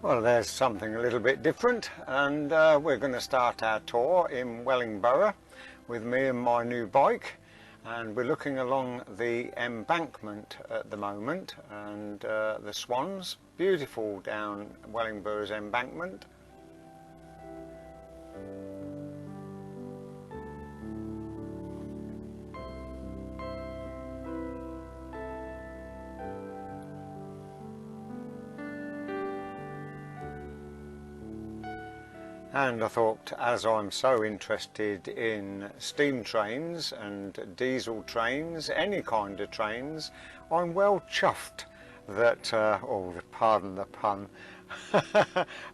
Well, there's something a little bit different, and we're going to start our tour in Wellingborough with me and my new bike, and we're looking along the embankment at the moment, and the swans, beautiful down Wellingborough's embankment. And I thought, as I'm so interested in steam trains and diesel trains, any kind of trains, I'm well chuffed that, oh pardon the pun,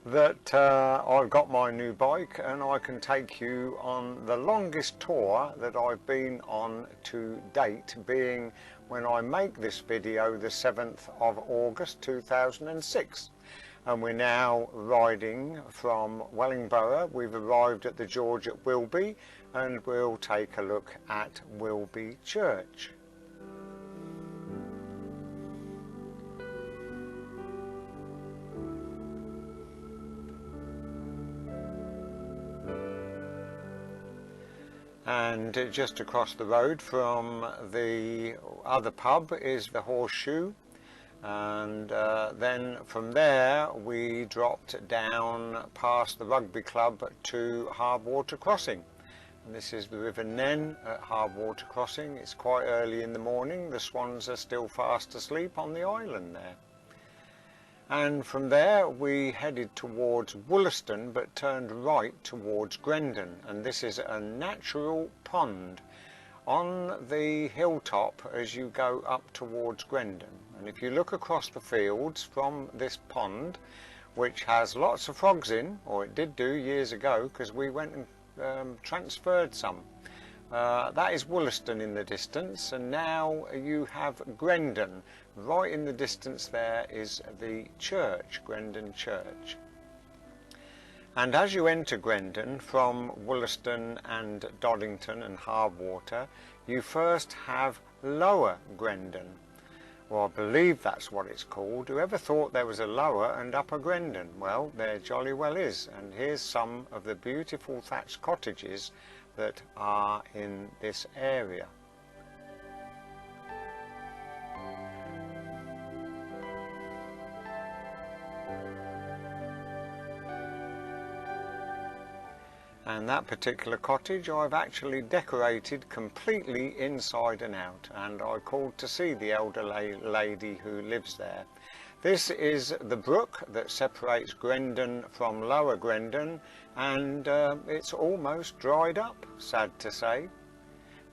that I've got my new bike and I can take you on the longest tour that I've been on to date, being when I make this video the 7th of August 2006. And we're now riding from Wellingborough. We've arrived at the George at Wilby, and we'll take a look at Wilby Church. And just across the road from the other pub is the Horseshoe. And then from there we dropped down past the rugby club to Hardwater Crossing, and this is the River Nen at Hardwater Crossing. It's quite early in the morning, the swans are still fast asleep on the island there. And from there we headed towards Wollaston but turned right towards Grendon, and this is a natural pond on the hilltop as you go up towards Grendon. And if you look across the fields from this pond, which has lots of frogs in, or it did do years ago because we went and transferred some, that is Wollaston in the distance, and now you have Grendon. Right in the distance there is the church, Grendon Church. And as you enter Grendon from Wollaston and Doddington and Hardwater, you first have Lower Grendon. Well, I believe that's what it's called. Whoever thought there was a Lower and Upper Grendon? Well, there jolly well is. And here's some of the beautiful thatched cottages that are in this area. And that particular cottage I've actually decorated completely inside and out, and I called to see the elderly lady who lives there. This is the brook that separates Grendon from Lower Grendon, and it's almost dried up, sad to say.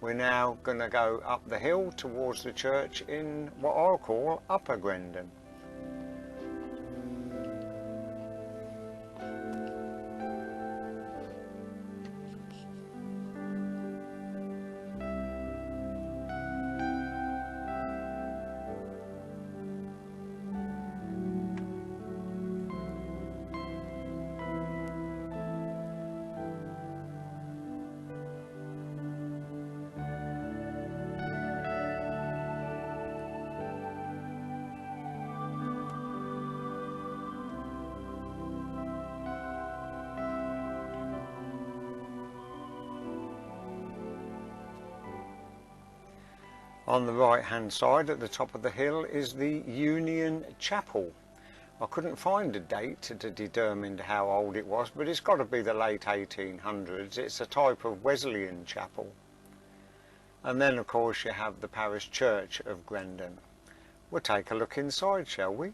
We're now going to go up the hill towards the church in what I'll call Upper Grendon. On the right hand side at the top of the hill is the Union Chapel. I couldn't find a date to determine how old it was, but it's got to be the late 1800s. It's a type of Wesleyan chapel. And then of course you have the parish church of Grendon. We'll take a look inside, shall we?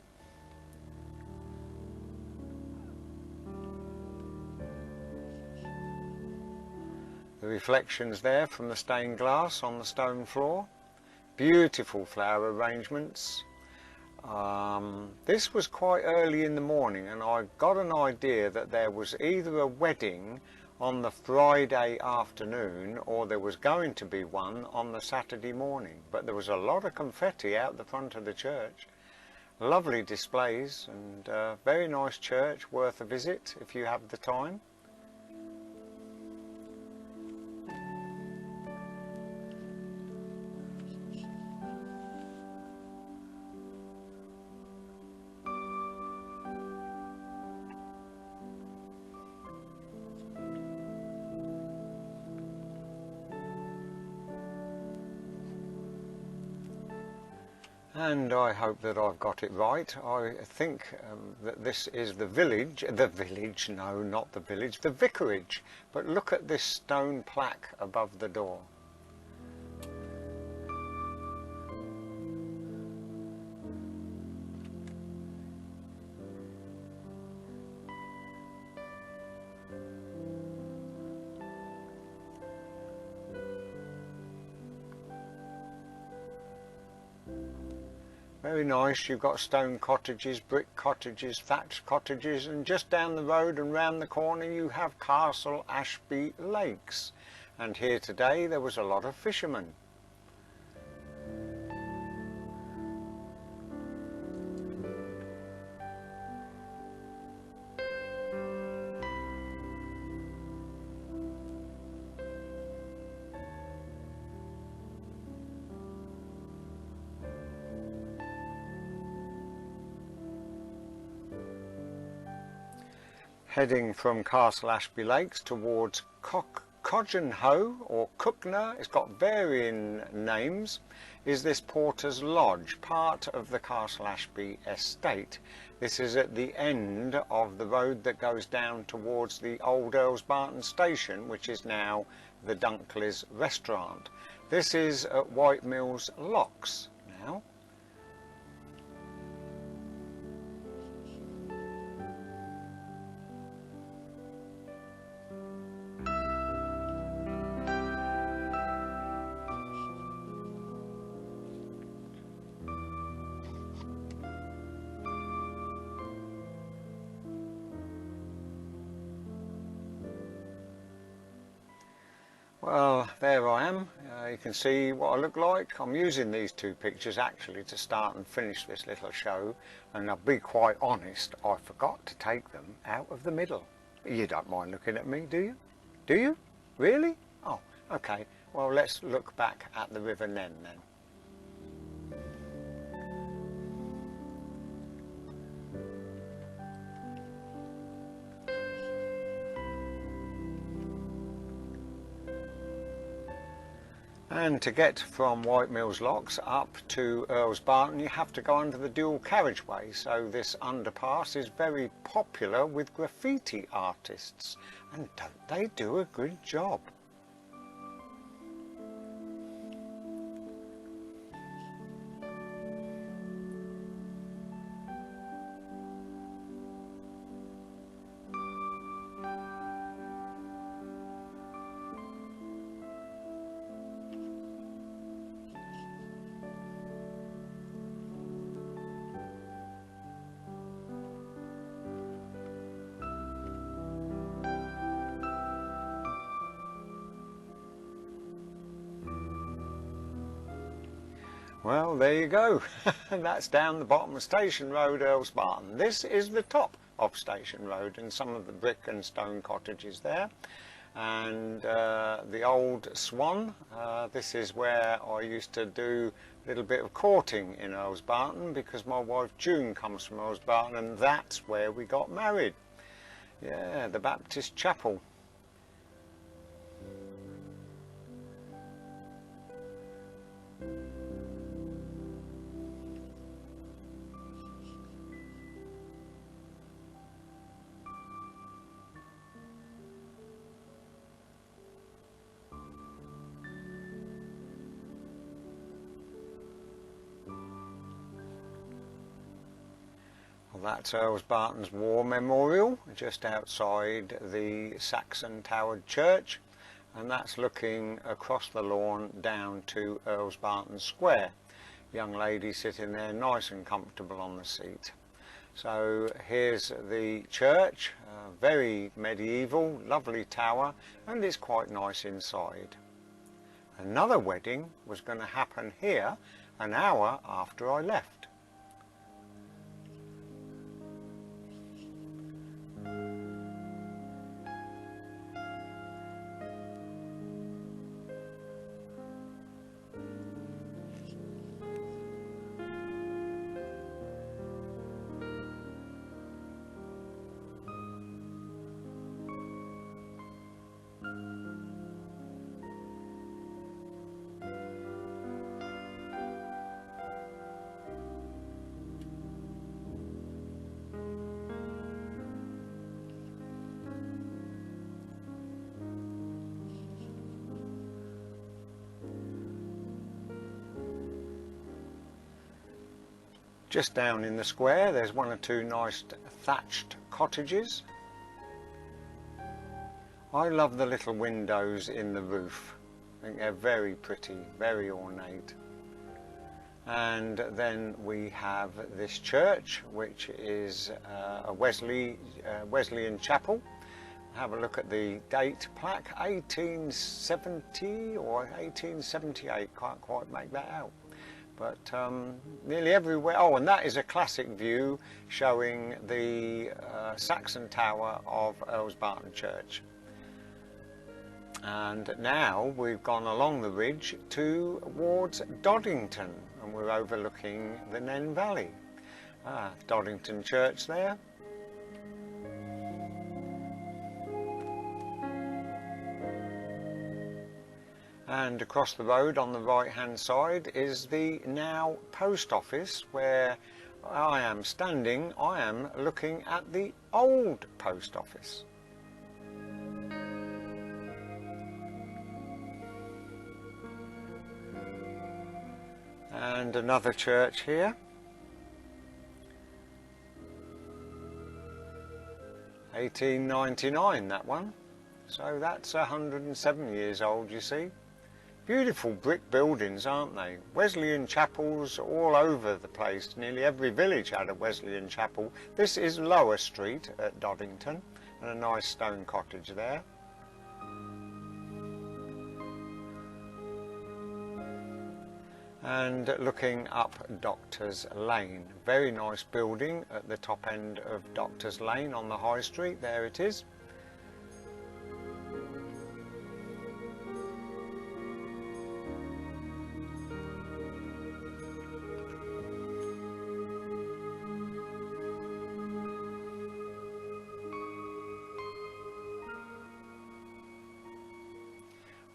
The reflections there from the stained glass on the stone floor. Beautiful flower arrangements. This was quite early in the morning, and I got an idea that there was either a wedding on the Friday afternoon or there was going to be one on the Saturday morning. But there was a lot of confetti out the front of the church. Lovely displays, and very nice church, worth a visit if you have the time. And I hope that I've got it right. I think that this is the village, no, not the village, the vicarage. But look at this stone plaque above the door. Very nice. You've got stone cottages, brick cottages, thatched cottages, and just down the road and round the corner you have Castle Ashby Lakes. And here today there was a lot of fishermen. Heading from Castle Ashby Lakes towards Cogenhoe or Cookner, it's got varying names, is this Porter's Lodge, part of the Castle Ashby estate. This is at the end of the road that goes down towards the old Earls Barton station, which is now the Dunkley's restaurant. This is at White Mills Locks now. Well, there I am. You can see what I look like. I'm using these two pictures actually to start and finish this little show, and I'll be quite honest, I forgot to take them out of the middle. You don't mind looking at me, do you? Do you? Really? Oh, okay. Well, let's look back at the River Nen then. And to get from White Mills Locks up to Earls Barton, you have to go under the dual carriageway. So this underpass is very popular with graffiti artists. And don't they do a good job? Well, there you go. That's down the bottom of Station Road, Earls Barton. This is the top of Station Road and some of the brick and stone cottages there. And the old Swan, this is where I used to do a little bit of courting in Earls Barton, because my wife June comes from Earls Barton, and that's where we got married. Yeah, the Baptist Chapel. Well, that's Earls Barton's War Memorial, just outside the Saxon Towered Church, and that's looking across the lawn down to Earls Barton Square. Young lady sitting there nice and comfortable on the seat. So here's the church, very medieval, lovely tower, and it's quite nice inside. Another wedding was going to happen here an hour after I left. Just down in the square there's one or two nice thatched cottages. I love the little windows in the roof. I think they're very pretty, very ornate. And then we have this church, which is a Wesleyan chapel. Have a look at the date plaque, 1870 or 1878, can't quite make that out. But nearly everywhere, oh, and that is a classic view showing the Saxon tower of Earls Barton Church. And now we've gone along the ridge towards Doddington, and we're overlooking the Nen Valley. Doddington Church there. And across the road on the right hand side is the now post office, where I am standing. I am looking at the old post office. And another church here. 1899, that one. So that's 107 years old, you see. Beautiful brick buildings, aren't they? Wesleyan chapels all over the place. Nearly every village had a Wesleyan chapel. This is Lower Street at Doddington, and a nice stone cottage there. And looking up Doctors Lane, very nice building at the top end of Doctors Lane on the High Street. There it is.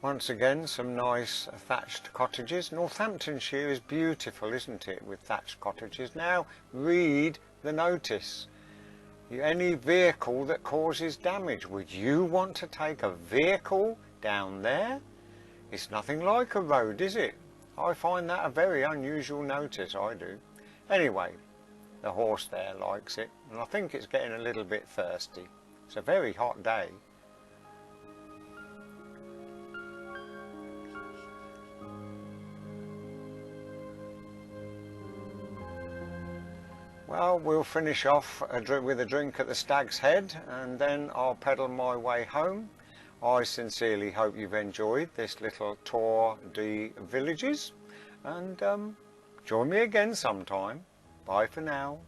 Once again, some nice thatched cottages. Northamptonshire is beautiful, isn't it, with thatched cottages. Now, read the notice. Any vehicle that causes damage. Would you want to take a vehicle down there? It's nothing like a road, is it? I find that a very unusual notice, I do. Anyway, the horse there likes it, and I think it's getting a little bit thirsty. It's a very hot day. Well, we'll finish off with a drink at the Stag's Head, and then I'll pedal my way home. I sincerely hope you've enjoyed this little tour de villages, and join me again sometime. Bye for now.